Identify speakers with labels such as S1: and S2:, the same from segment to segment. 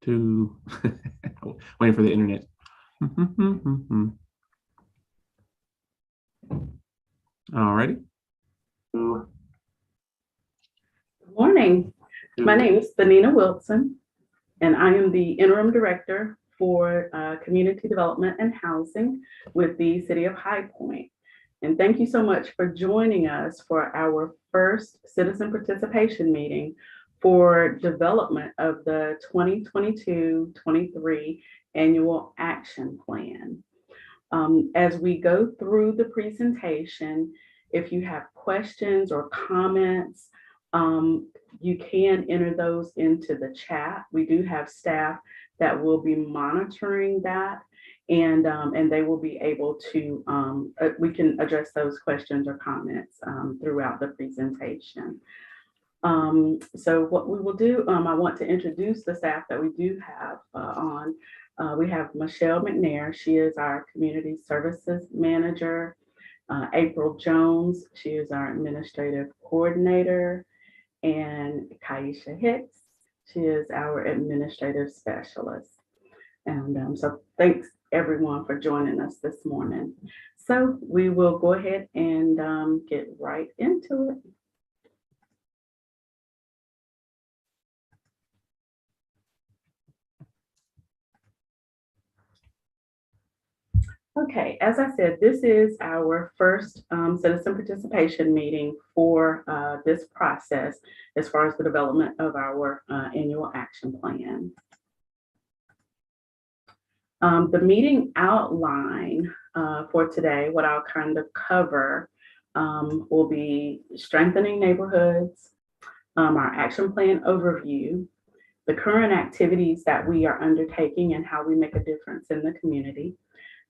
S1: 2. Waiting for the internet. Alrighty.
S2: Good morning. My name is Benina Wilson, and I am the Interim Director for Community Development and Housing with the City of High Point. And thank you so much for joining us for our first citizen participation meeting for development of the 2022-23 Annual Action Plan. As we go through the presentation, if you have questions or comments, you can enter those into the chat. We do have staff that will be monitoring that, and they will be able to, we can address those questions or comments throughout the presentation. So what we will do, I want to introduce the staff that we do have on. We have Michelle McNair. She is our Community Services Manager. April Jones, she is our Administrative Coordinator. And Kaisha Hicks, she is our Administrative Specialist. And so thanks everyone for joining us this morning. So we will go ahead and get right into it. Okay, as I said, this is our first citizen participation meeting for this process as far as the development of our annual action plan. The meeting outline for today, what I'll kind of cover will be strengthening neighborhoods, our action plan overview, the current activities that we are undertaking and how we make a difference in the community,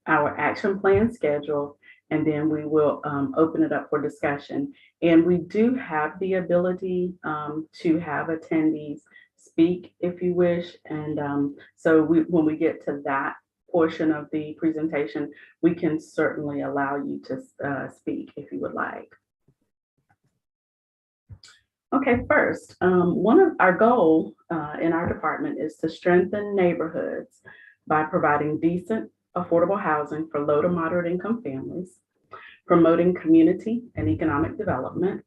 S2: our action plan schedule, and then we will open it up for discussion. And we do have the ability to have attendees speak if you wish. And so when we get to that portion of the presentation, we can certainly allow you to speak if you would like. Okay, first, one of our goals in our department is to strengthen neighborhoods by providing decent, affordable housing for low to moderate income families, promoting community and economic development,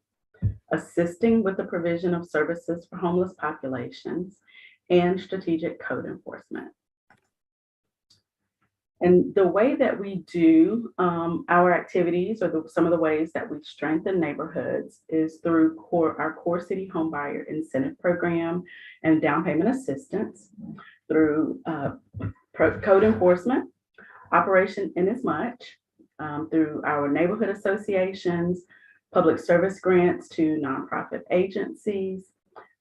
S2: assisting with the provision of services for homeless populations, and strategic code enforcement. And the way that we do our activities, or some of the ways that we strengthen neighborhoods, is through our Core City Homebuyer Incentive Program and down payment assistance, through code enforcement, Operation Inasmuch, through our neighborhood associations, public service grants to nonprofit agencies.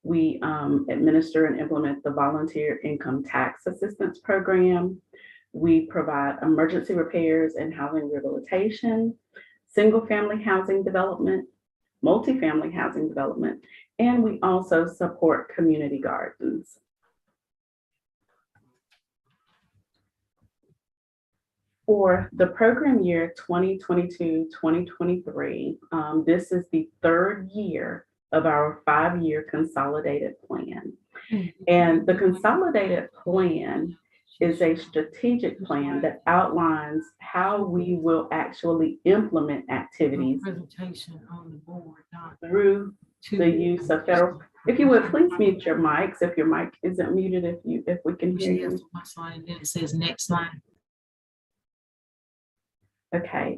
S2: We administer and implement the Volunteer Income Tax Assistance Program. We provide emergency repairs and housing rehabilitation, single-family housing development, multifamily housing development, and we also support community gardens. For the program year 2022-2023, this is the third year of our 5-year consolidated plan. And the consolidated plan is a strategic plan that outlines how we will actually implement activities through the use of federal. If you would please mute your mics if your mic isn't muted, if we can hear you.
S3: My slide, then it says next slide.
S2: Okay,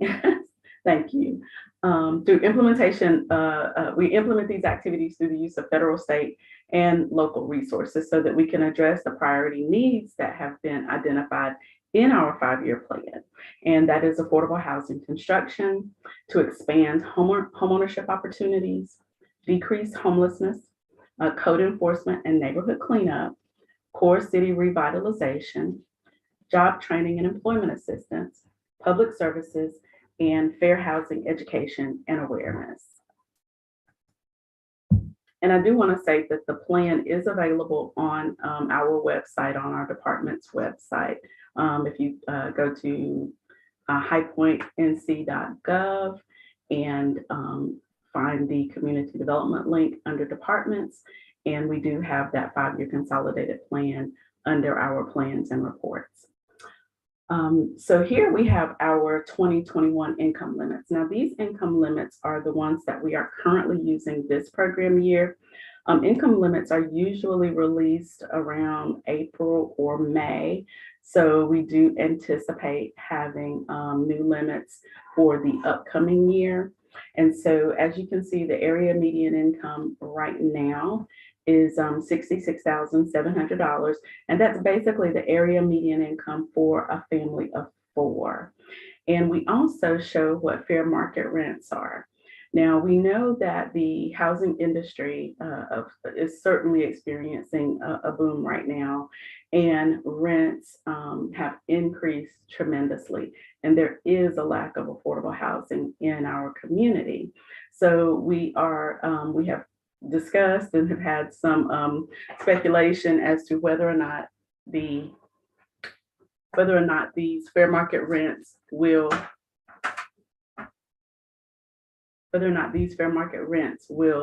S2: thank you. Through implementation, we implement these activities through the use of federal, state, and local resources so that we can address the priority needs that have been identified in our 5-year plan. And that is affordable housing construction, to expand homeownership opportunities, decrease homelessness, code enforcement and neighborhood cleanup, core city revitalization, job training and employment assistance, public services, and fair housing education and awareness. And I do want to say that the plan is available on our website, on our department's website. If you go to highpointnc.gov and find the community development link under departments, and we do have that 5-year consolidated plan under our plans and reports. So here we have our 2021 income limits. Now, these income limits are the ones that we are currently using this program year. Income limits are usually released around April or May. So we do anticipate having new limits for the upcoming year. And so as you can see, the area median income right now is $66,700. And that's basically the area median income for a family of 4. And we also show what fair market rents are. Now, we know that the housing industry is certainly experiencing a boom right now, and rents have increased tremendously, and there is a lack of affordable housing in our community. So we have discussed and have had some speculation as to whether or not these fair market rents will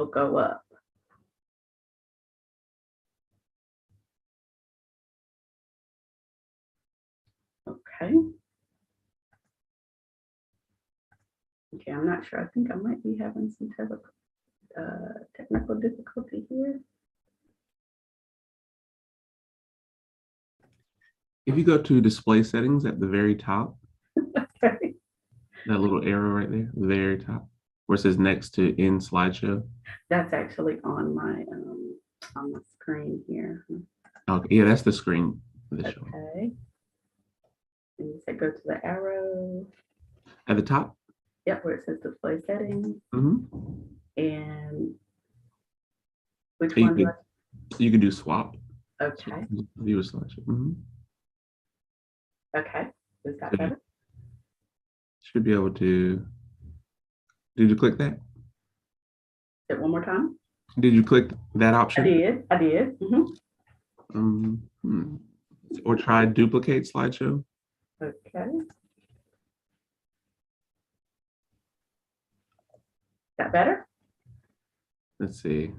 S2: go up. Okay. Okay, I'm not sure. I think I might be having some technical difficulty here.
S1: If you go to display settings at the very top,
S2: Okay.
S1: that little arrow right there, the very top, where it says next to in slideshow.
S2: That's actually on my screen here.
S1: Okay, yeah, that's the screen for the show.
S2: Okay. And you said go to the arrow.
S1: At the top.
S2: Yep, where it says display settings.
S1: Mm-hmm.
S2: And which
S1: You
S2: one do
S1: you can do swap.
S2: Okay.
S1: View a slideshow. Mm-hmm.
S2: Okay. Is that
S1: Okay.
S2: better?
S1: Should be able to. Did you click that?
S2: Say it one more time.
S1: Did you click that option?
S2: I did. Mm-hmm.
S1: Or try duplicate slideshow.
S2: Okay. That better?
S1: Let's see.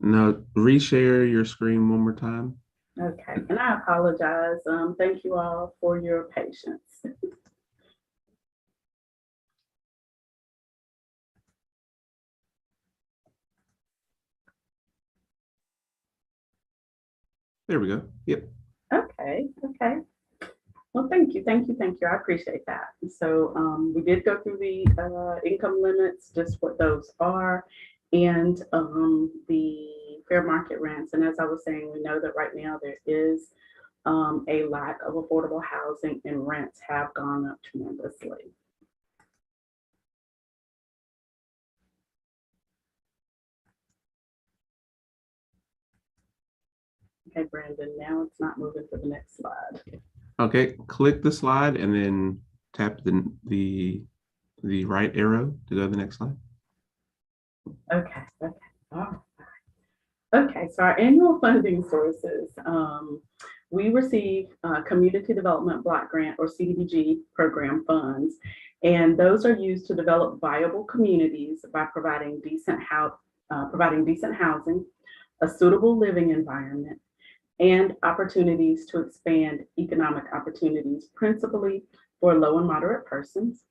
S1: No, reshare your screen one more time.
S2: Okay. And I apologize. Thank you all for your patience.
S1: There we go. Yep.
S2: Okay. Well, thank you. I appreciate that. So we did go through the income limits, just what those are, and the fair market rents. And as I was saying, we know that right now there is a lack of affordable housing, and rents have gone up tremendously. Okay, Brandon, now it's not moving to the next slide.
S1: Okay, click the slide and then tap the right arrow to go to the next slide.
S2: Okay. All right. Okay, so our annual funding sources, we receive Community Development Block Grant or CDBG program funds, and those are used to develop viable communities by providing decent housing, a suitable living environment, and opportunities to expand economic opportunities, principally for low and moderate persons.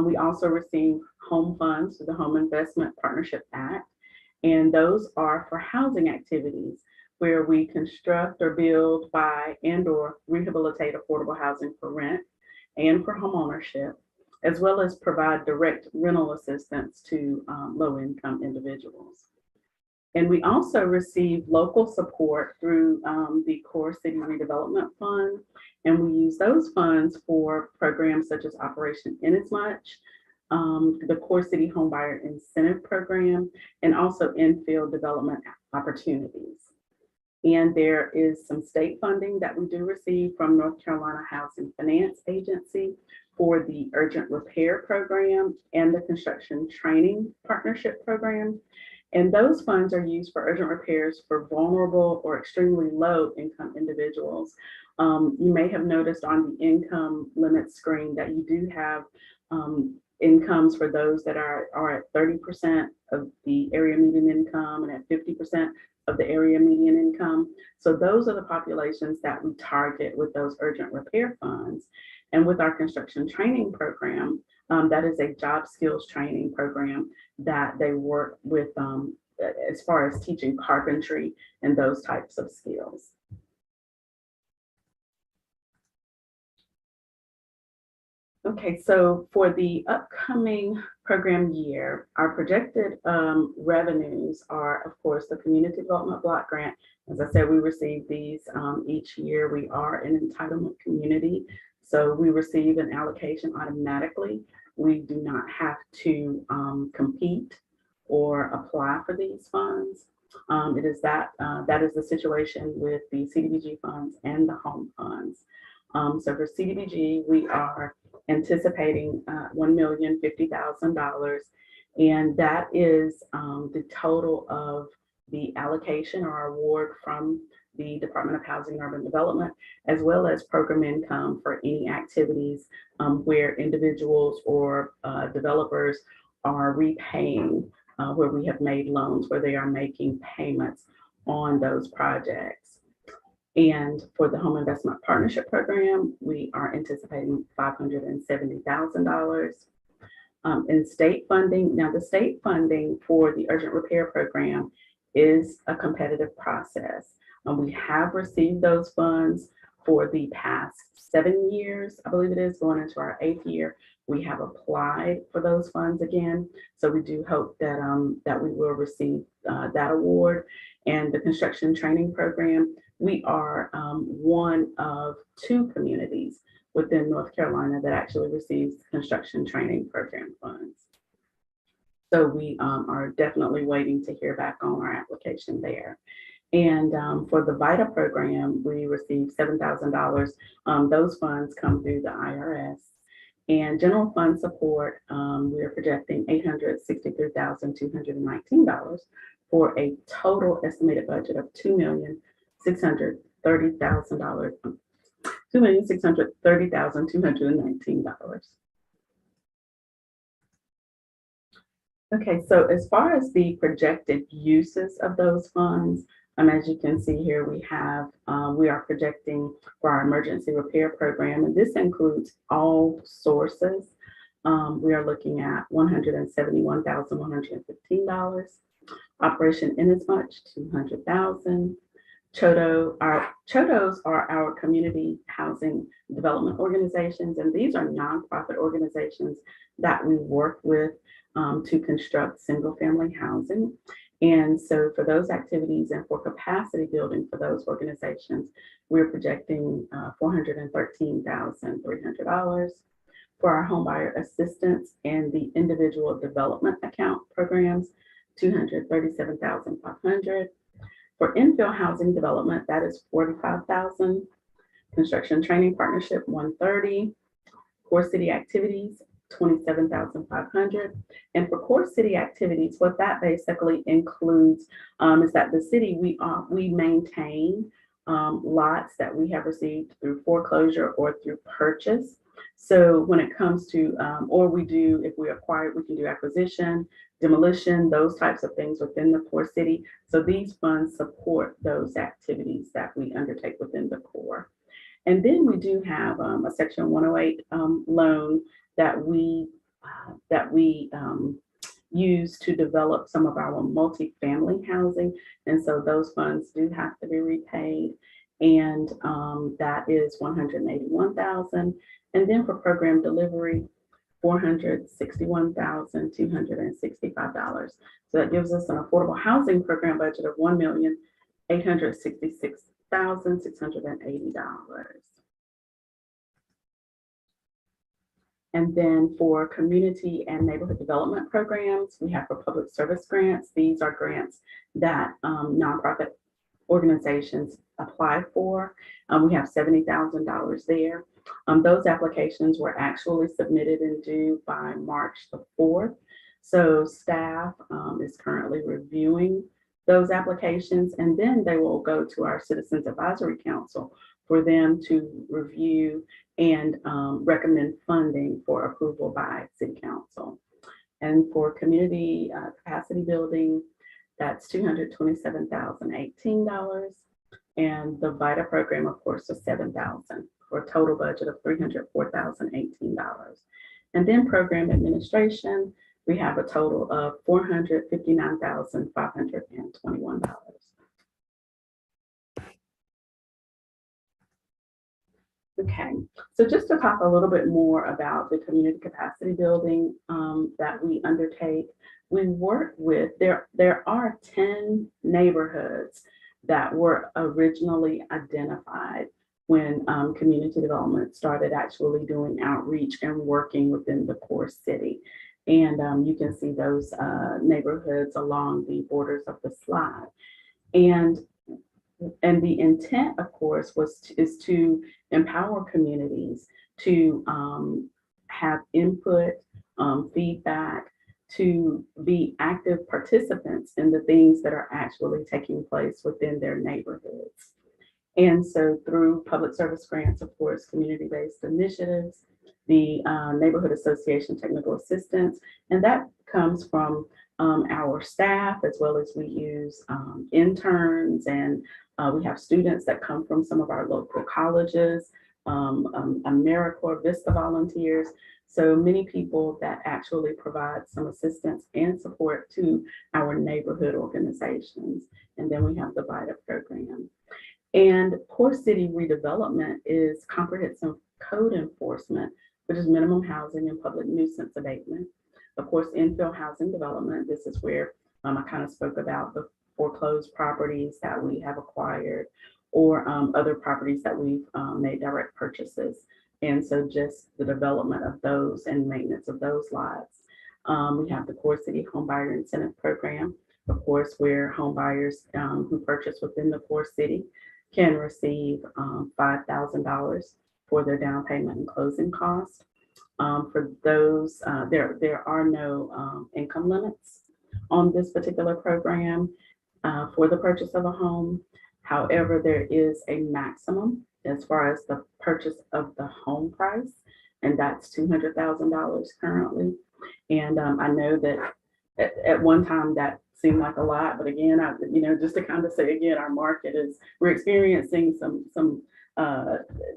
S2: We also receive home funds through the Home Investment Partnership Act, and those are for housing activities where we construct or build, buy, and or rehabilitate affordable housing for rent and for home ownership, as well as provide direct rental assistance to low-income individuals. And we also receive local support through the Core City Redevelopment Fund, and we use those funds for programs such as Operation Inasmuch, the Core City Homebuyer Incentive Program, and also Infield development opportunities. And there is some state funding that we do receive from North Carolina Housing Finance Agency for the Urgent Repair Program and the Construction Training Partnership Program. And those funds are used for urgent repairs for vulnerable or extremely low income individuals. You may have noticed on the income limit screen that you do have incomes for those that are at 30% of the area median income and at 50% of the area median income. So those are the populations that we target with those urgent repair funds. And with our construction training program, that is a job skills training program that they work with as far as teaching carpentry and those types of skills. Okay, so for the upcoming program year, our projected revenues are, of course, the Community Development Block Grant. As I said, we receive these each year. We are an entitlement community, so we receive an allocation automatically. We do not have to compete or apply for these funds. That is the situation with the CDBG funds and the home funds. So for CDBG, we are anticipating $1,050,000, and that is the total of the allocation or award from the Department of Housing and Urban Development, as well as program income for any activities where individuals or developers are repaying, where we have made loans, where they are making payments on those projects. And for the Home Investment Partnership Program, we are anticipating $570,000. In state funding, now the state funding for the Urgent Repair Program is a competitive process. We have received those funds for the past 7 years, I believe it is, going into our 8th year. We have applied for those funds again. So we do hope that, that we will receive that award. And the construction training program, we are one of 2 communities within North Carolina that actually receives construction training program funds. So we are definitely waiting to hear back on our application there. And for the VITA program, we received $7,000. Those funds come through the IRS. And general fund support, we are projecting $863,219 for a total estimated budget of $2,630,219. Okay, so as far as the projected uses of those funds, as you can see here, we are projecting for our emergency repair program, and this includes all sources. We are looking at $171,115. Operation Inasmuch, $200,000. CHODOs are our community housing development organizations, and these are nonprofit organizations that we work with to construct single-family housing. And so for those activities and for capacity building for those organizations, we're projecting $413,300. For our homebuyer assistance and the individual development account programs, $237,500. For infill housing development, that is $45,000. Construction training partnership, $130,000. Core city activities, $27,500. And for core city activities, what that basically includes is that the city, we maintain lots that we have received through foreclosure or through purchase. So when it comes to, or we do, if we acquire, we can do acquisition, demolition, those types of things within the core city. So these funds support those activities that we undertake within the core. And then we do have a Section 108 loan that we use to develop some of our multi-family housing. And so those funds do have to be repaid. And that is $181,000. And then for program delivery, $461,265. So that gives us an affordable housing program budget of $1,866,680. And then for community and neighborhood development programs, we have for public service grants. These are grants that nonprofit organizations apply for. We have $70,000 there. Those applications were actually submitted and due by March the 4th. So staff is currently reviewing those applications, and then they will go to our Citizens Advisory Council for them to review and recommend funding for approval by City Council. And for community capacity building, that's $227,018. And the VITA program, of course, was $7,000 for a total budget of $304,018. And then program administration, we have a total of $459,521. Okay, so just to talk a little bit more about the community capacity building that we undertake, we work with, there are 10 neighborhoods that were originally identified when community development started actually doing outreach and working within the core city. And you can see those neighborhoods along the borders of the slide. And the intent, of course, is to empower communities to have input, feedback, to be active participants in the things that are actually taking place within their neighborhoods. And so through public service grants, of course, community-based initiatives, the Neighborhood Association Technical Assistance, and that comes from our staff, as well as we use interns, and we have students that come from some of our local colleges, AmeriCorps, Vista volunteers. So many people that actually provide some assistance and support to our neighborhood organizations. And then we have the VITA program. And core city redevelopment is comprehensive code enforcement, which is minimum housing and public nuisance abatement. Of course, infill housing development, this is where I kind of spoke about the foreclosed properties that we have acquired, or other properties that we've made direct purchases. And so just the development of those and maintenance of those lots. We have the core city homebuyer incentive program, of course, where homebuyers who purchase within the core city can receive $5,000 for their down payment and closing costs. For those, there are no income limits on this particular program for the purchase of a home. However, there is a maximum as far as the purchase of the home price, and that's $200,000 currently. And I know that at one time that seemed like a lot, but again, just to kind of say again, our market we're experiencing some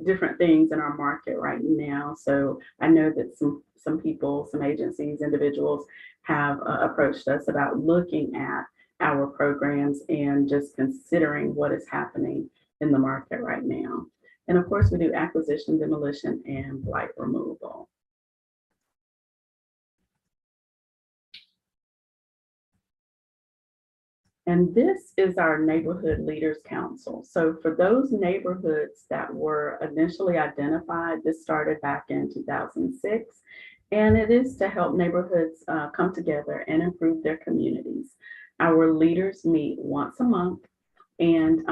S2: different things in our market right now. So I know that some people, some agencies, individuals have approached us about looking at our programs and just considering what is happening in the market right now. And of course, we do acquisition, demolition, and blight removal. And this is our Neighborhood Leaders Council. So for those neighborhoods that were initially identified, this started back in 2006, and it is to help neighborhoods come together and improve their communities. Our leaders meet once a month, and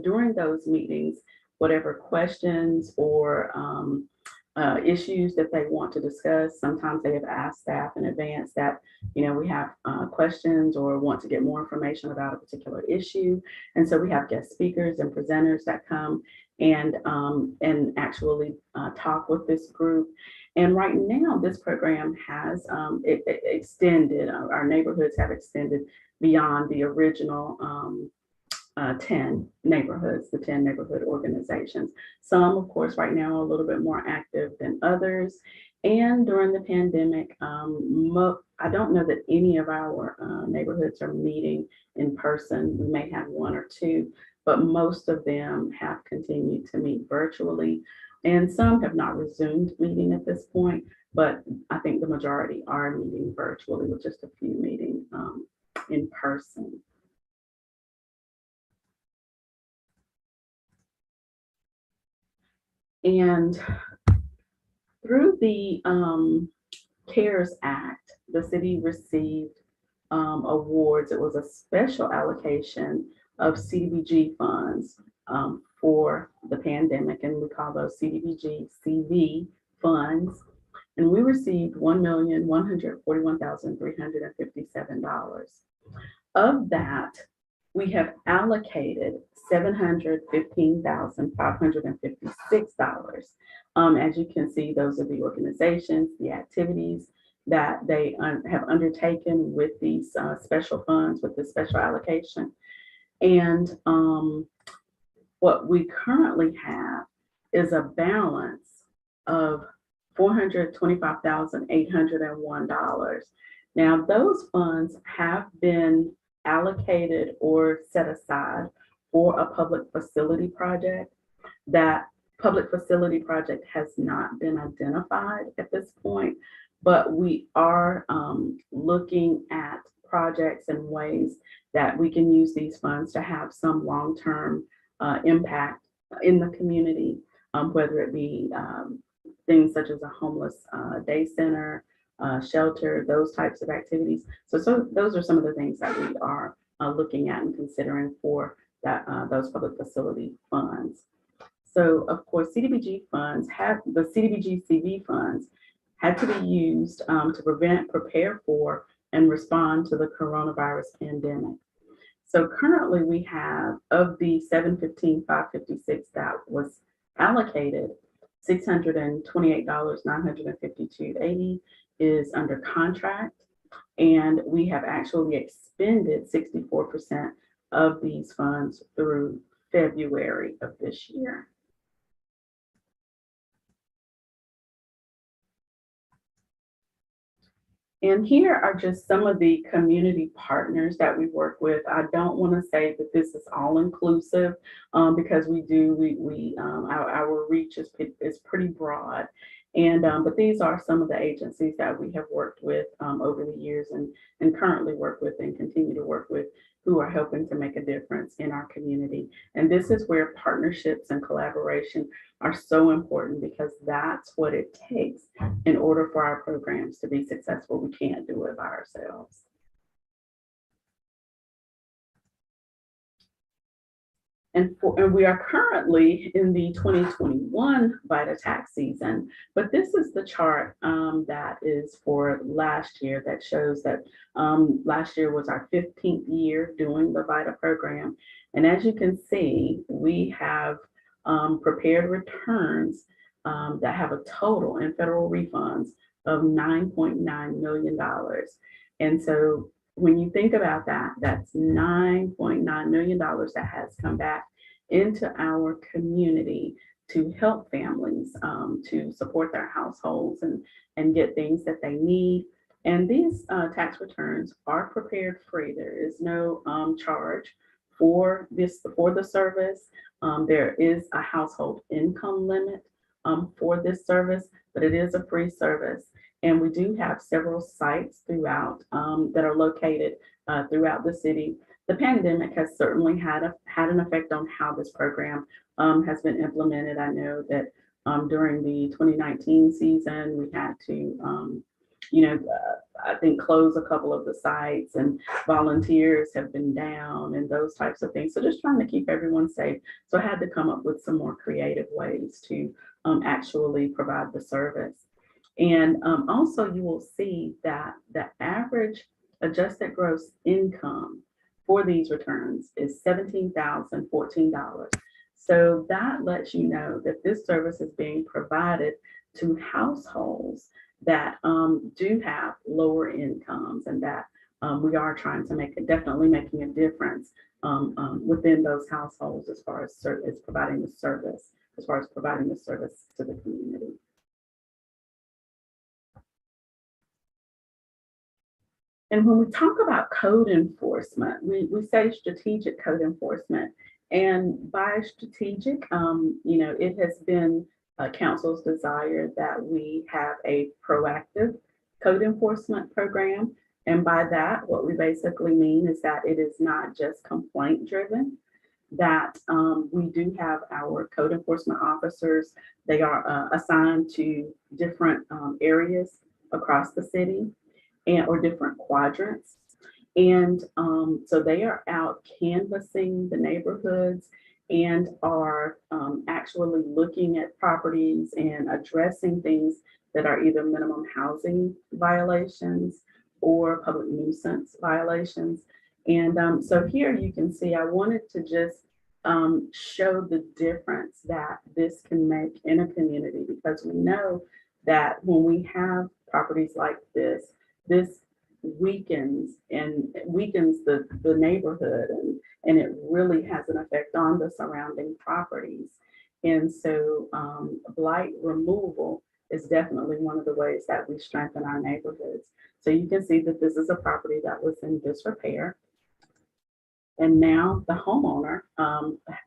S2: during those meetings, whatever questions or issues that they want to discuss. Sometimes they have asked staff in advance that, we have questions or want to get more information about a particular issue. And so we have guest speakers and presenters that come and actually talk with this group. And right now, this program has extended, our neighborhoods have extended beyond the original 10 neighborhoods, the 10 neighborhood organizations. Some, of course, right now are a little bit more active than others. And during the pandemic, I don't know that any of our neighborhoods are meeting in person. We may have one or two, but most of them have continued to meet virtually. And some have not resumed meeting at this point, but I think the majority are meeting virtually, with just a few meeting in person. And through the CARES Act, the city received awards. It was a special allocation of CDBG funds for the pandemic, and we call those CDBG CV funds. And we received $1,141,357. Of that, we have allocated $715,556. As you can see, those are the organizations, the activities that they have undertaken with these special funds, with this special allocation. And what we currently have is a balance of $425,801. Now, those funds have been allocated or set aside for a public facility project. That public facility project has not been identified at this point, but we are looking at projects and ways that we can use these funds to have some long-term impact in the community, whether it be things such as a homeless day center, shelter, those types of activities. So those are some of the things that we are looking at and considering for that those public facility funds. So of course, CDBG funds have the CDBG CV funds had to be used to prevent, prepare for, and respond to the coronavirus pandemic. So currently we have, of the $715,556 that was allocated, $628,952.80 is under contract. And we have actually expended 64% of these funds through February of this year. And here are just some of the community partners that we work with. I don't want to say that this is all inclusive because our reach is pretty broad. And but these are some of the agencies that we have worked with over the years and currently work with and continue to work with, who are helping to make a difference in our community. And this is where partnerships and collaboration are so important, because that's what it takes in order for our programs to be successful. We can't do it by ourselves. And we are currently in the 2021 VITA tax season, but this is the chart that is for last year that shows that last year was our 15th year doing the VITA program. And as you can see, we have prepared returns that have a total in federal refunds of $9.9 million. And so when you think about that, that's $9.9 million that has come back into our community to help families, to support their households and get things that they need. And these tax returns are prepared free. There is no charge for the service. There is a household income limit for this service, but it is a free service. And we do have several sites throughout that are located throughout the city. The pandemic has certainly had an effect on how this program has been implemented. I know that during the 2019 season, we had to, I think close a couple of the sites, and volunteers have been down and those types of things. So just trying to keep everyone safe. So I had to come up with some more creative ways to actually provide the service. And also you will see that the average adjusted gross income for these returns is $17,014. So that lets you know that this service is being provided to households that do have lower incomes, and that we are trying to definitely making a difference within those households as far as providing the service to the community. And when we talk about code enforcement, we say strategic code enforcement. And by strategic, it has been council's desire that we have a proactive code enforcement program. And by that, what we basically mean is that it is not just complaint driven, that we do have our code enforcement officers. They are assigned to different areas across the city or different quadrants. And so they are out canvassing the neighborhoods and are actually looking at properties and addressing things that are either minimum housing violations or public nuisance violations. And so here you can see, I wanted to just show the difference that this can make in a community, because we know that when we have properties like this weakens the neighborhood, and it really has an effect on the surrounding properties. And so blight removal is definitely one of the ways that we strengthen our neighborhoods. So you can see that this is a property that was in disrepair. And now the homeowner,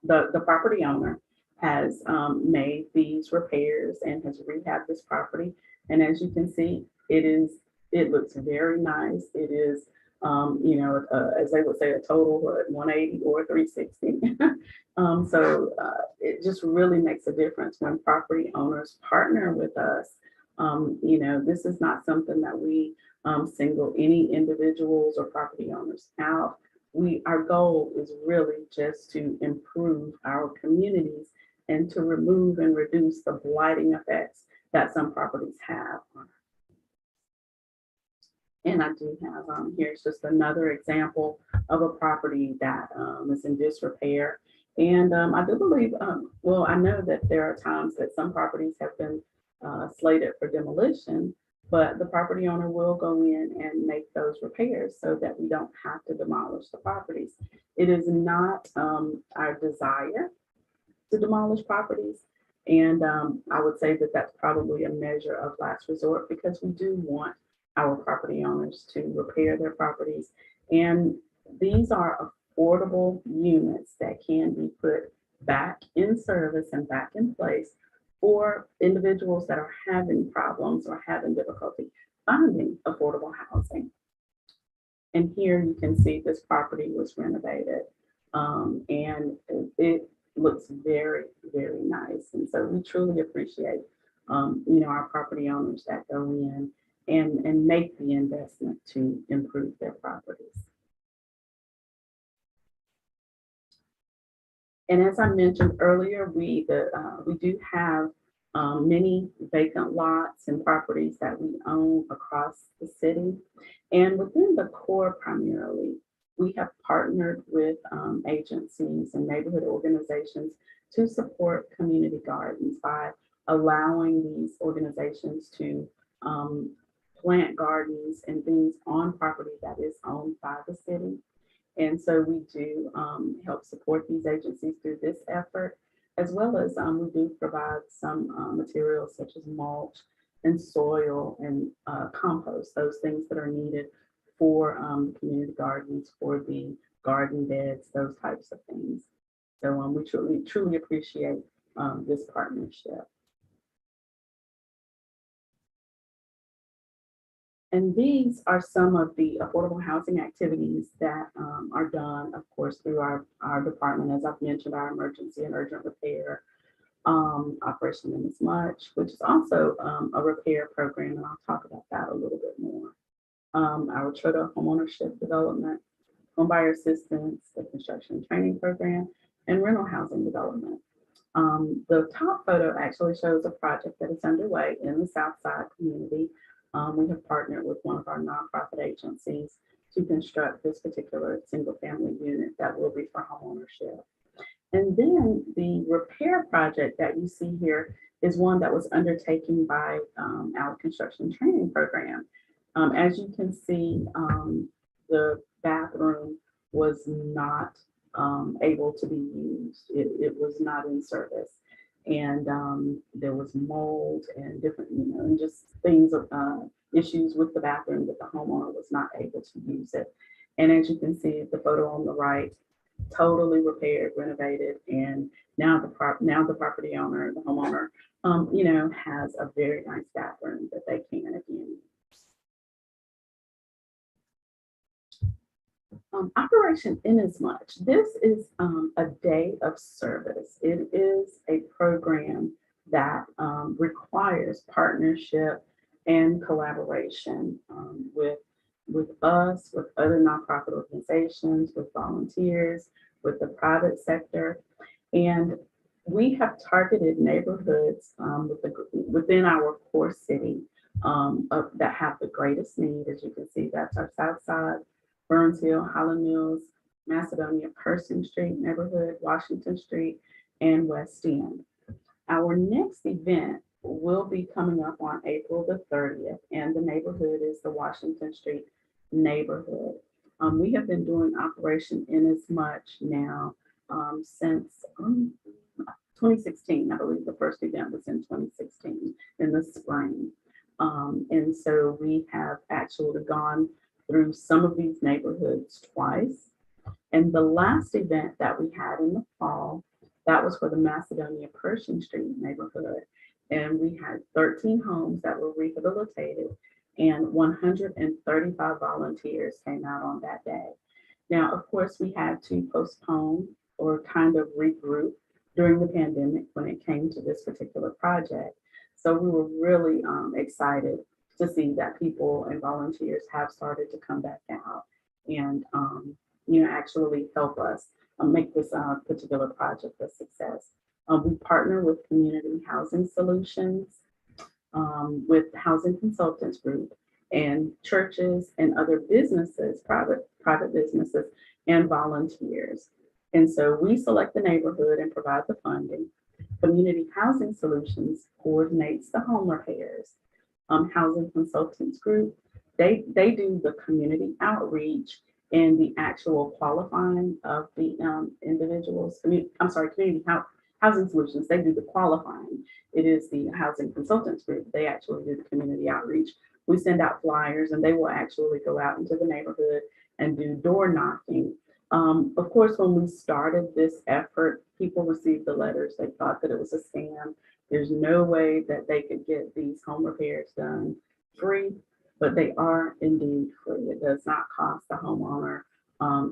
S2: the property owner has made these repairs and has rehabbed this property. And as you can see, it looks very nice. It is, as they would say, a total 180 or 360. It just really makes a difference when property owners partner with us. This is not something that we single any individuals or property owners out. Our goal is really just to improve our communities and to remove and reduce the blighting effects that some properties have. And I do have here's just another example of a property that is in disrepair. And I do believe, I know that there are times that some properties have been slated for demolition, but the property owner will go in and make those repairs so that we don't have to demolish the properties. It is not our desire to demolish properties. And I would say that that's probably a measure of last resort, because we do want our property owners to repair their properties. And these are affordable units that can be put back in service and back in place for individuals that are having problems or having difficulty finding affordable housing. And here you can see this property was renovated, and it looks very, very nice. And so we truly appreciate, our property owners that go in and make the investment to improve their properties. And as I mentioned earlier, we do have many vacant lots and properties that we own across the city. And within the core primarily, we have partnered with agencies and neighborhood organizations to support community gardens by allowing these organizations to plant gardens and things on property that is owned by the city. And so we do help support these agencies through this effort, as well as we do provide some materials such as mulch and soil and compost, those things that are needed for community gardens, for the garden beds, those types of things. So we truly appreciate this partnership. And these are some of the affordable housing activities that are done, of course, through our department. As I've mentioned, our emergency and urgent repair operation in as much, which is also a repair program, and I'll talk about that a little bit more. Our Troda homeownership development, homebuyer assistance, the construction training program, and rental housing development. The top photo actually shows a project that is underway in the Southside community. We have partnered with one of our nonprofit agencies to construct this particular single family unit that will be for homeownership. And then the repair project that you see here is one that was undertaken by our construction training program. As you can see, the bathroom was not able to be used. It was not in service. And there was mold and different, and just things of issues with the bathroom that the homeowner was not able to use it. And as you can see, the photo on the right, totally repaired, renovated, and now the property owner, the homeowner, has a very nice bathroom that they can again use. Operation Inasmuch. This is a day of service. It is a program that requires partnership and collaboration with us, with other nonprofit organizations, with volunteers, with the private sector. And we have targeted neighborhoods within our core city that have the greatest need. As you can see, that's our South Side, Burns Hill, Highland Mills, Macedonia, Pershing Street neighborhood, Washington Street, and West End. Our next event will be coming up on April the 30th, and the neighborhood is the Washington Street neighborhood. We have been doing Operation Inasmuch now since 2016. I believe the first event was in 2016 in the spring. And so we have actually gone through some of these neighborhoods twice. And the last event that we had in the fall, that was for the Macedonia Pershing Street neighborhood. And we had 13 homes that were rehabilitated, and 135 volunteers came out on that day. Now, of course, we had to postpone or kind of regroup during the pandemic when it came to this particular project. So we were really excited to see that people and volunteers have started to come back out and actually help us make this particular project a success. We partner with Community Housing Solutions, with Housing Consultants Group, and churches and other businesses, private businesses, and volunteers. And so we select the neighborhood and provide the funding. Community Housing Solutions coordinates the home repairs. Housing Consultants Group, they do the community outreach and the actual qualifying of the individuals. Community Housing Solutions, they do the qualifying. It is the Housing Consultants Group, they actually do the community outreach. We send out flyers and they will actually go out into the neighborhood and do door knocking. Of course, when we started this effort, people received the letters. They thought that it was a scam. There's no way that they could get these home repairs done free, but they are indeed free. It does not cost the homeowner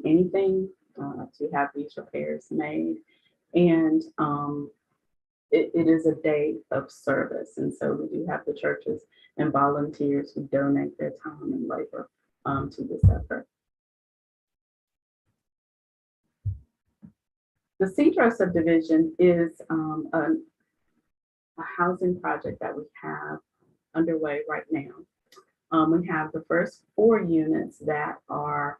S2: anything to have these repairs made. And it is a day of service. And so we do have the churches and volunteers who donate their time and labor to this effort. The Sitro Subdivision is a housing project that we have underway right now. We have the first 4 units that are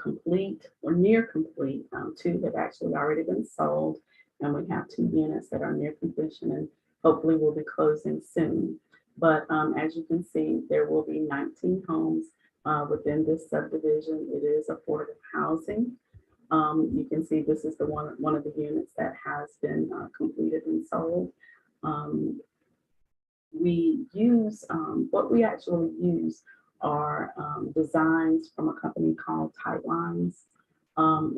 S2: complete or near complete. 2 have actually already been sold, and we have 2 units that are near completion and hopefully will be closing soon. But as you can see, there will be 19 homes within this subdivision. It is affordable housing. You can see this is the one of the units that has been completed and sold. We use, what we actually use are designs from a company called Tightline.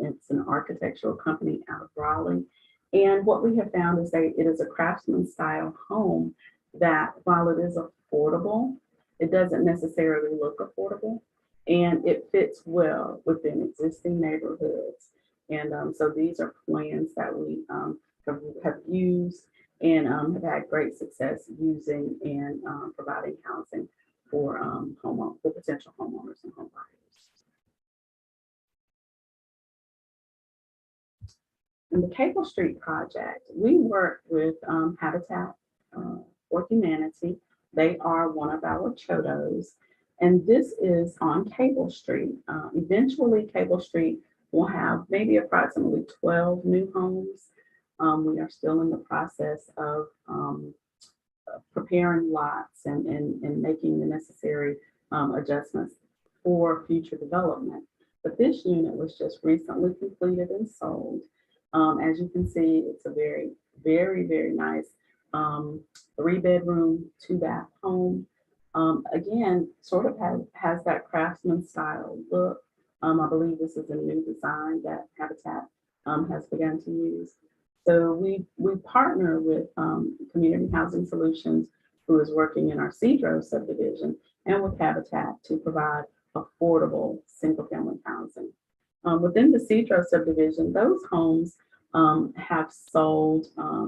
S2: It's an architectural company out of Raleigh. And what we have found is that it is a craftsman style home that while it is affordable, it doesn't necessarily look affordable, and it fits well within existing neighborhoods. And so these are plans that we have used and have had great success using and providing housing for potential homeowners and home buyers. In the Cable Street project, we work with Habitat for Humanity. They are one of our CHODOs, and this is on Cable Street. Eventually, Cable Street will have maybe approximately 12 new homes. We are still in the process of preparing lots and making the necessary adjustments for future development. But this unit was just recently completed and sold. As you can see, it's a very, very, very nice 3-bedroom, 2-bath home. Again, sort of has that craftsman style look. I believe this is a new design that Habitat has begun to use. So we partner with Community Housing Solutions, who is working in our Sitro subdivision, and with Habitat to provide affordable single-family housing. Within the Sitro subdivision, those homes have sold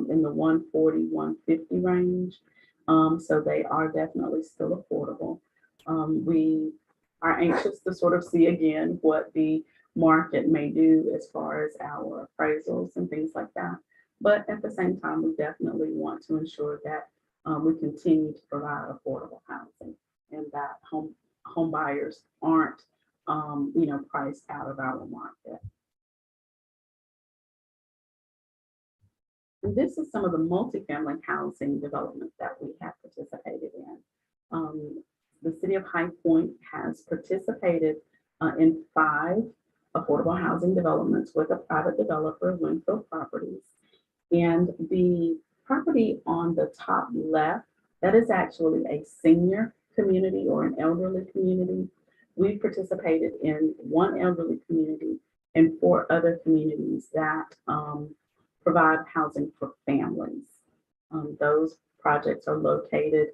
S2: in the 140, 150 range. So they are definitely still affordable. We are anxious to sort of see again what the market may do as far as our appraisals and things like that. But at the same time, we definitely want to ensure that we continue to provide affordable housing and that home buyers aren't priced out of our market. And this is some of the multifamily housing development that we have participated in. The city of High Point has participated in 5 affordable housing developments with a private developer, Infield Properties. And the property on the top left, that is actually a senior community or an elderly community. We participated in 1 elderly community and 4 other communities that provide housing for families. Those projects are located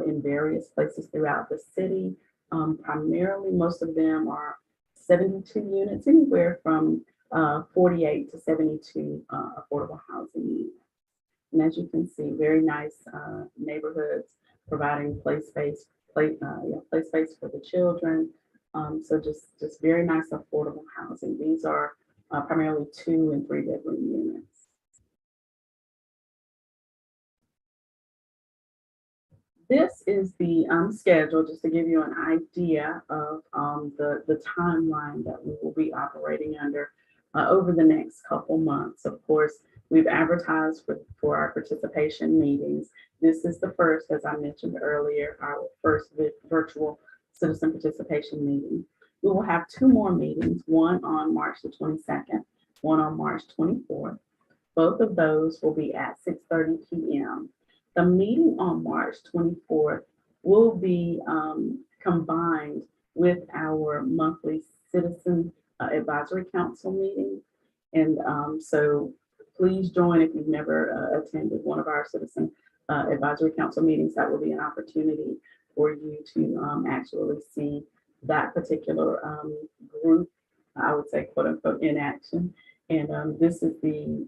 S2: in various places throughout the city. Primarily, most of them are 72 units, anywhere from 48 to 72 affordable housing units. And as you can see, very nice neighborhoods, providing play space for the children. So just very nice affordable housing. These are primarily 2 and 3 bedroom units. This is the schedule, just to give you an idea of the timeline that we will be operating under over the next couple months. Of course, we've advertised for our participation meetings. This is the first, as I mentioned earlier, our first virtual citizen participation meeting. We will have 2 more meetings, one on March the 22nd, one on March 24th. Both of those will be at 6:30 p.m. The meeting on March 24th will be combined with our monthly Citizen Advisory Council meeting. And so please join if you've never attended one of our Citizen Advisory Council meetings. That will be an opportunity for you to actually see that particular group, I would say, quote unquote, in action. And this is the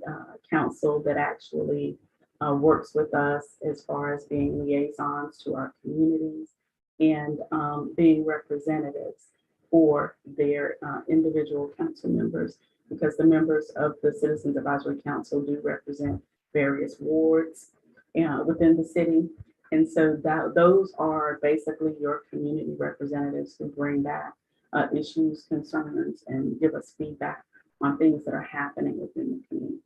S2: council that actually works with us as far as being liaisons to our communities and being representatives for their individual council members, because the members of the Citizens Advisory Council do represent various wards within the city. And so those are basically your community representatives who bring back issues, concerns, and give us feedback on things that are happening within the community.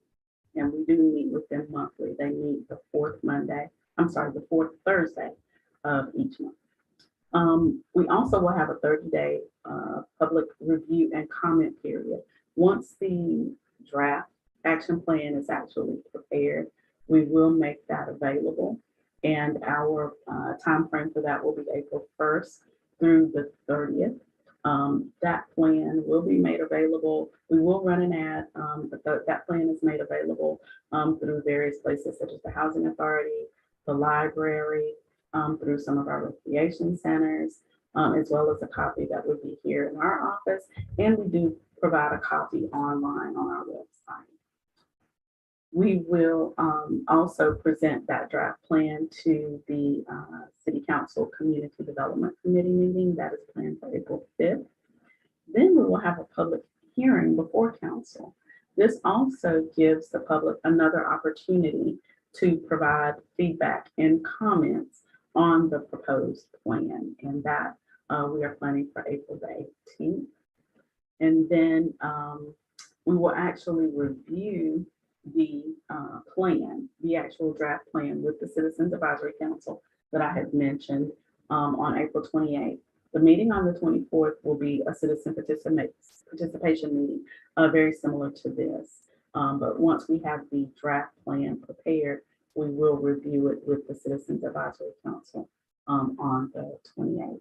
S2: And we do meet with them monthly. They meet the 4th Thursday of each month. We also will have a 30-day public review and comment period. Once the draft action plan is actually prepared, we will make that available. And our time frame for that will be April 1st through the 30th. That plan will be made available. We will run an ad, but that plan is made available through various places such as the Housing Authority, the library, through some of our recreation centers, as well as a copy that would be here in our office. And we do provide a copy online on our website. We will also present that draft plan to the City Council Community Development Committee meeting that is planned for April 5th. Then we will have a public hearing before council. This also gives the public another opportunity to provide feedback and comments on the proposed plan, and that we are planning for April the 18th. And then we will actually review the plan, the actual draft plan with the Citizens Advisory Council that I had mentioned on April 28th. The meeting on the 24th will be a citizen participation meeting, very similar to this. But once we have the draft plan prepared, we will review it with the Citizens Advisory Council on the 28th.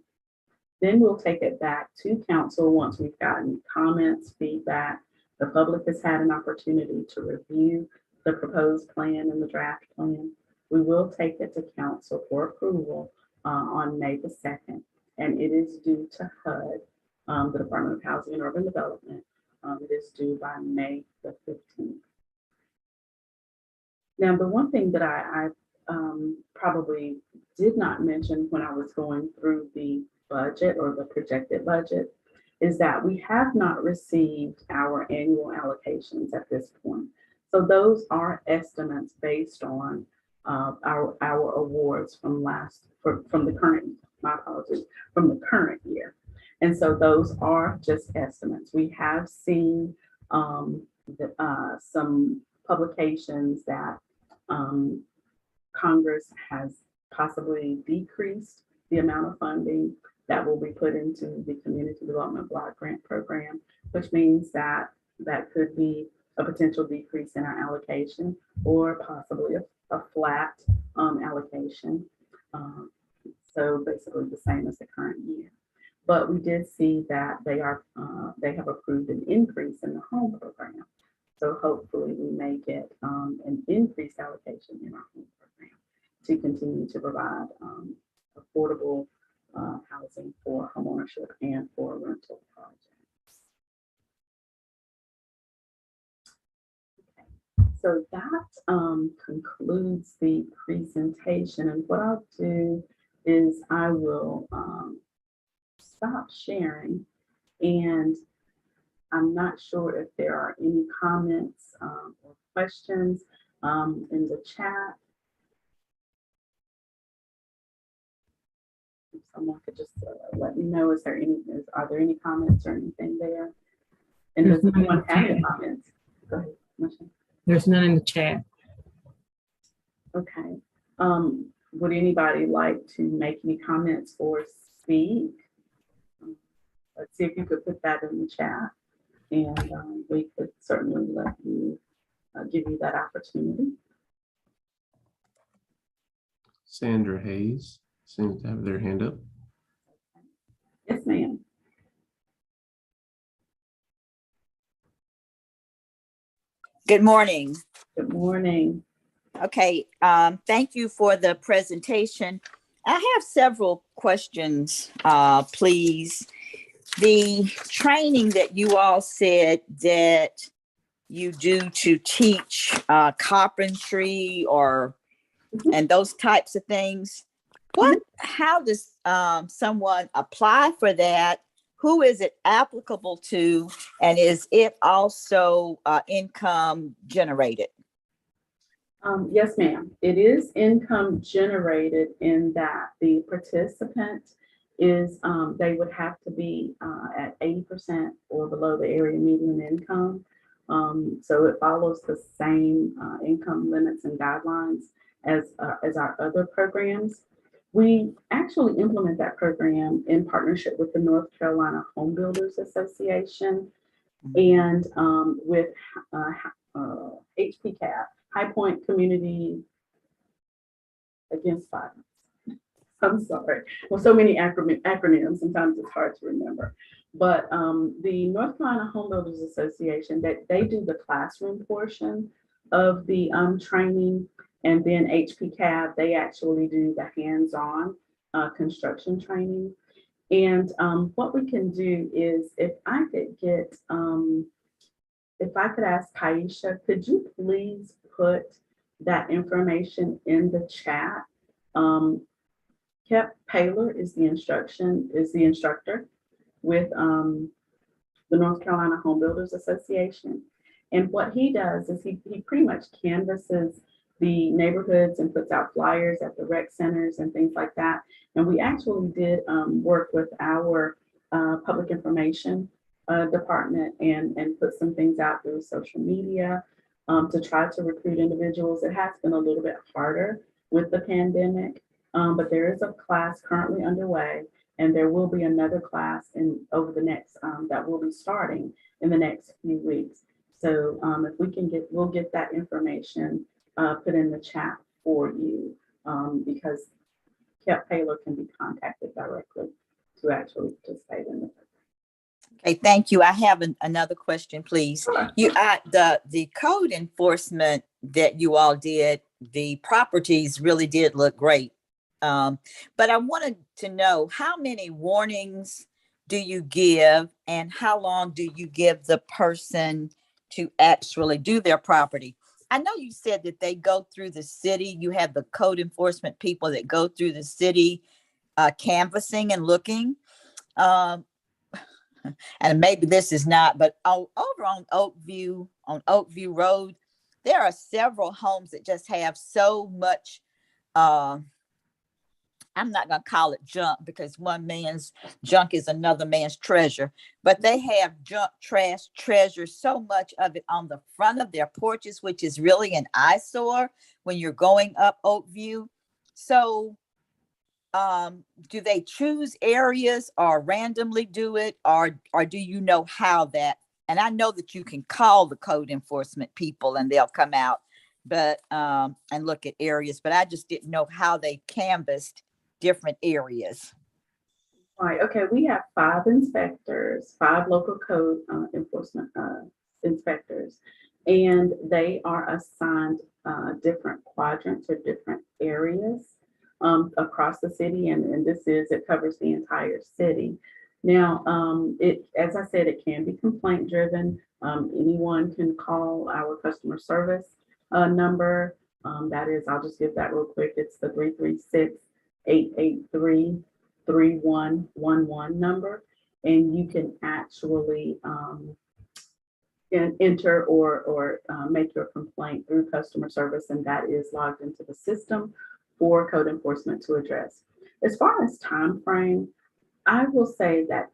S2: Then we'll take it back to council once we've gotten comments, feedback. The public has had an opportunity to review the proposed plan and the draft plan. We will take it to council for approval on May the 2nd, and it is due to HUD, the Department of Housing and Urban Development. It is due by May the 15th. Now, the one thing that I probably did not mention when I was going through the budget or the projected budget is that we have not received our annual allocations at this point. So those are estimates based on our awards from the current, my apologies, from the current year. And so those are just estimates. We have seen some publications that Congress has possibly decreased the amount of funding that will be put into the Community Development Block Grant Program, which means that that could be a potential decrease in our allocation or possibly a flat allocation. So basically the same as the current year. But we did see that they have approved an increase in the home program. So hopefully we may get an increased allocation in our home program to continue to provide affordable housing for homeownership and for rental projects. Okay. So that concludes the presentation. And what I'll do is I will stop sharing, and I'm not sure if there are any comments or questions in the chat. If someone could just let me know, are there any comments or anything there? And does anyone have any comments? Go ahead, Michelle.
S3: There's none in the chat.
S2: Okay. Would anybody like to make any comments or speak? Let's see if you could put that in the chat, and we could certainly let you give you that opportunity.
S1: Sandra Hayes seems to have their hand up.
S2: Yes, ma'am.
S4: Good morning.
S2: Good morning.
S4: Okay, thank you for the presentation. I have several questions, please. The training that you all said that you do to teach carpentry and those types of things, how does someone apply for that? Who is it applicable to, and is it also income generated?
S2: Yes, ma'am. It is income generated in that the participant is, they would have to be at 80% or below the area median income. So it follows the same income limits and guidelines as our other programs. We actually implement that program in partnership with the North Carolina Home Builders Association and with HPCAP, High Point Community Against Violence. I'm sorry. Well, so many acronyms, sometimes it's hard to remember. But the North Carolina Home Builders Association, they do the classroom portion of the training, and then HPCAB, they actually do the hands-on construction training. And what we can do is, if I could ask Kaisha, could you please put that information in the chat? Kep Paylor is the instructor with the North Carolina Home Builders Association. And what he does is he pretty much canvasses the neighborhoods and puts out flyers at the rec centers and things like that. And we actually did work with our public information department and put some things out through social media to try to recruit individuals. It has been a little bit harder with the pandemic, but there is a class currently underway, and there will be another class over the next that will be starting in the next few weeks. So if we can we'll get that information put in the chat for you, because Kep Paylor can be contacted directly to actually participate in the program.
S4: Okay, thank you. I have another question, please. The code enforcement that you all did, the properties really did look great. But I wanted to know, how many warnings do you give, and how long do you give the person to actually do their property? I know you said that they go through the city. You have the code enforcement people that go through the city canvassing and looking. And maybe this is not, but over on Oakview Road, there are several homes that just have so much I'm not going to call it junk because one man's junk is another man's treasure, but they have junk, trash, treasure, so much of it on the front of their porches, which is really an eyesore when you're going up Oakview. So do they choose areas or randomly do it, or do you know how that? And I know that you can call the code enforcement people and they'll come out, but and look at areas, but I just didn't know how they canvassed different areas.
S2: Right, okay, we have 5 inspectors, 5 local code enforcement inspectors, and they are assigned different quadrants or different areas across the city, and it covers the entire city. Now, as I said, it can be complaint driven. Anyone can call our customer service number. That is, I'll just give that real quick. It's the 336-883-3111 number, and you can actually enter or make your complaint through customer service, and that is logged into the system for code enforcement to address. As far as time frame, I will say that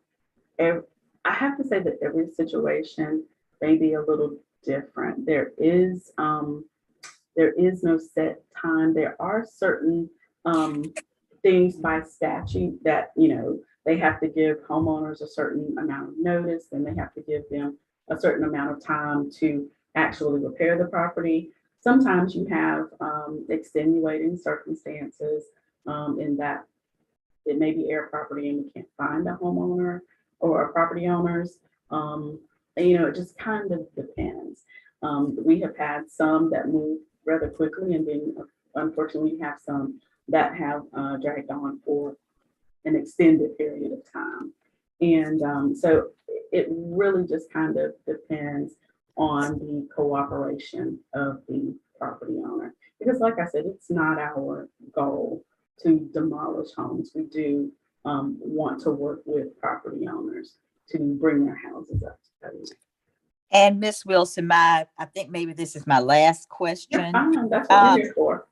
S2: I have to say that every situation may be a little different. There is no set time. There are certain things by statute that, they have to give homeowners a certain amount of notice, and they have to give them a certain amount of time to actually repair the property. Sometimes you have extenuating circumstances in that it may be air property and we can't find a homeowner or a property owners. It just kind of depends. We have had some that move rather quickly, and then unfortunately we have some that have dragged on for an extended period of time. And so it really just kind of depends on the cooperation of the property owner. Because like I said, it's not our goal to demolish homes. We do want to work with property owners to bring their houses up to code.
S4: And Miss Wilson, I think maybe this is my last question.
S2: Yeah, fine. That's what we're here for.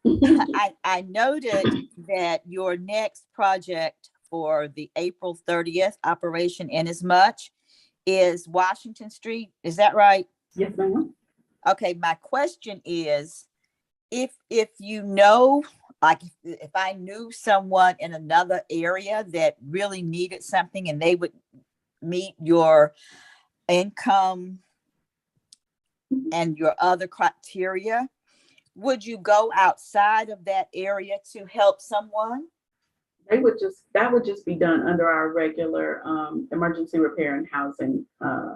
S4: I noted that your next project for the April 30th operation Inasmuch is Washington Street. Is that right?
S2: Yes, ma'am.
S4: Okay, my question is, if you know, like if I knew someone in another area that really needed something and they would meet your income and your other criteria, would you go outside of that area to help someone?
S2: That would just be done under our regular emergency repair and housing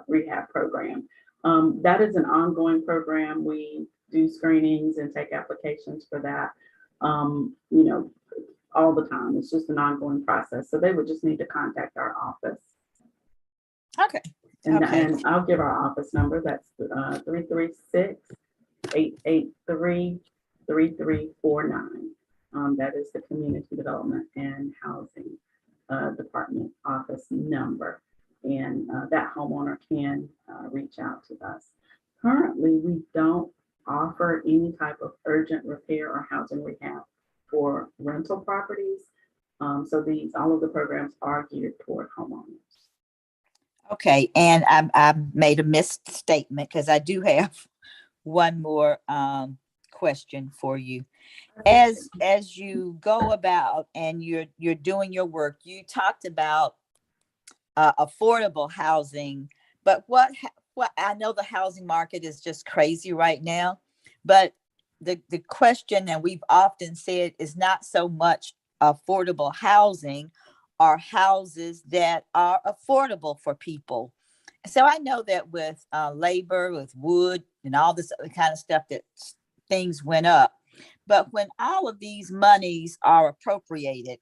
S2: rehab program. That is an ongoing program. We do screenings and take applications for that, all the time. It's just an ongoing process. So they would just need to contact our office.
S4: Okay.
S2: And I'll give our office number. That's 336-883-3349. That is the Community Development and Housing Department office number. And that homeowner can reach out to us. Currently, we don't offer any type of urgent repair or housing rehab for rental properties. So all of the programs are geared toward homeowners.
S4: Okay, and I made a misstatement because I do have one more question for you. As you go about and you're doing your work, you talked about affordable housing, but what I know the housing market is just crazy right now, but the question, and we've often said, is not so much affordable housing or houses that are affordable for people. So I know that with labor, with wood and all this other kind of stuff, that things went up. But when all of these monies are appropriated,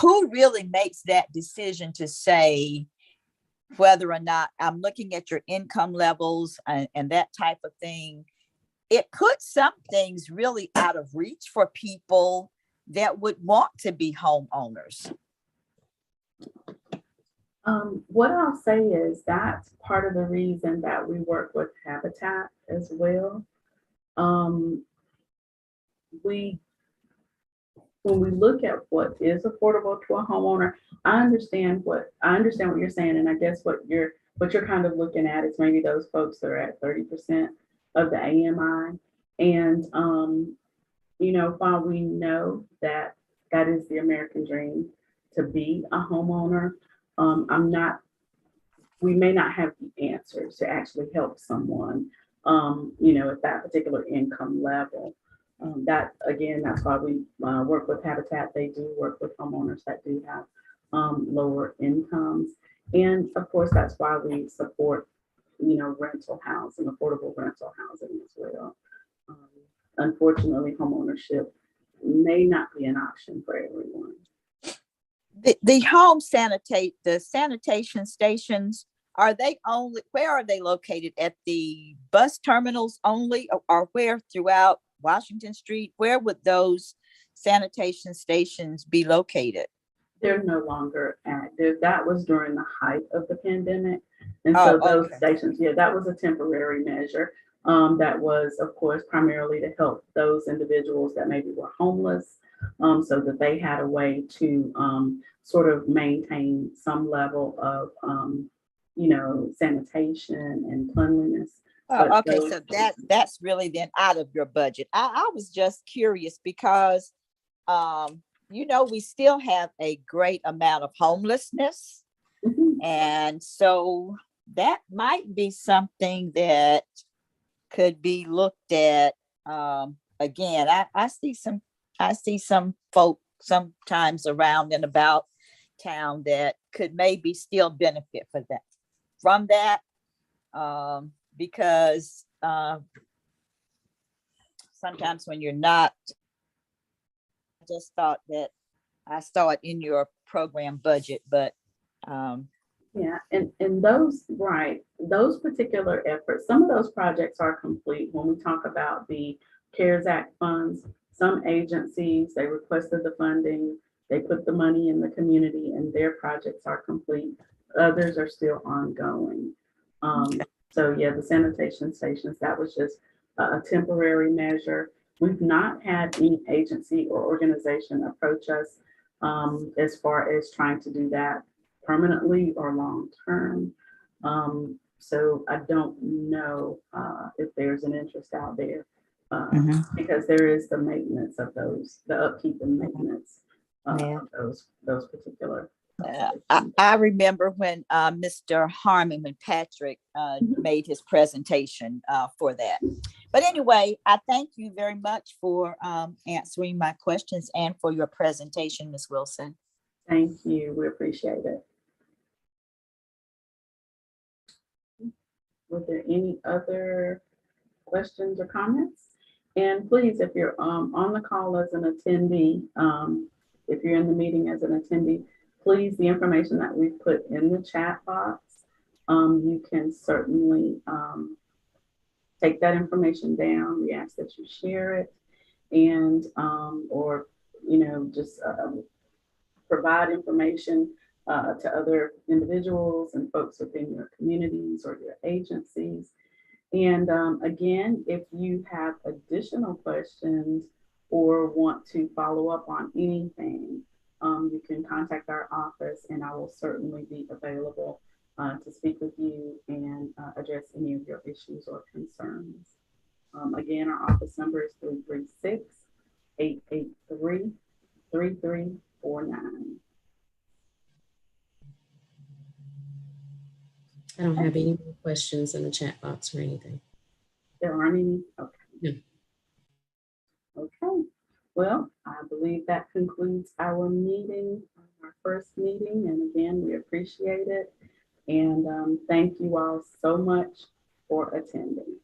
S4: who really makes that decision to say whether or not I'm looking at your income levels and that type of thing? It puts some things really out of reach for people that would want to be homeowners.
S2: What I'll say is that's part of the reason that we work with Habitat as well. when we look at what is affordable to a homeowner, I understand what you're saying, and I guess what you're kind of looking at is maybe those folks that are at 30% of the AMI. And while we know that that is the American dream to be a homeowner, we may not have the answers to actually help someone, at that particular income level. That's why we work with Habitat. They do work with homeowners that do have lower incomes. And of course, that's why we support, rental housing, affordable rental housing as well. Unfortunately, homeownership may not be an option for everyone.
S4: The sanitation stations, where are they located? At the bus terminals only, or where throughout Washington Street? Where would those sanitation stations be located?
S2: They're no longer active. That was during the height of the pandemic. And so those stations, that was a temporary measure. That was, of course, primarily to help those individuals that maybe were homeless, so that they had a way to sort of maintain some level of, sanitation and cleanliness.
S4: Oh, okay, so that's really then out of your budget. I was just curious because, we still have a great amount of homelessness.
S2: Mhm.
S4: And so that might be something that could be looked at. Again, I see some folk sometimes around and about town that could maybe still benefit from that. Because sometimes when you're not, I just thought that I saw it in your program budget, but
S2: Yeah, and those particular efforts, some of those projects are complete. When we talk about the CARES Act funds, some agencies, they requested the funding, they put the money in the community, and their projects are complete. Others are still ongoing. So yeah, the sanitation stations, that was just a temporary measure. We've not had any agency or organization approach us as far as trying to do that permanently or long term. So I don't know if there's an interest out there because there is the maintenance of those, the upkeep and maintenance of those particular.
S4: I remember when Mr. Harmon and Patrick made his presentation for that. But anyway, I thank you very much for answering my questions and for your presentation, Ms. Wilson.
S2: Thank you. We appreciate it. Were there any other questions or comments? And please, if you're on the call as an attendee, if you're in the meeting as an attendee, please, the information that we've put in the chat box, you can certainly take that information down. We ask that you share it and or just provide information to other individuals and folks within your communities or your agencies. And again, if you have additional questions or want to follow up on anything, you can contact our office and I will certainly be available to speak with you and address any of your issues or concerns. Again, our office number is 336-883-3349.
S5: I don't have any more questions in the chat box or anything.
S2: There aren't any? Okay.
S5: No.
S2: Okay. Well, I believe that concludes our meeting, our first meeting. And again, we appreciate it. And thank you all so much for attending.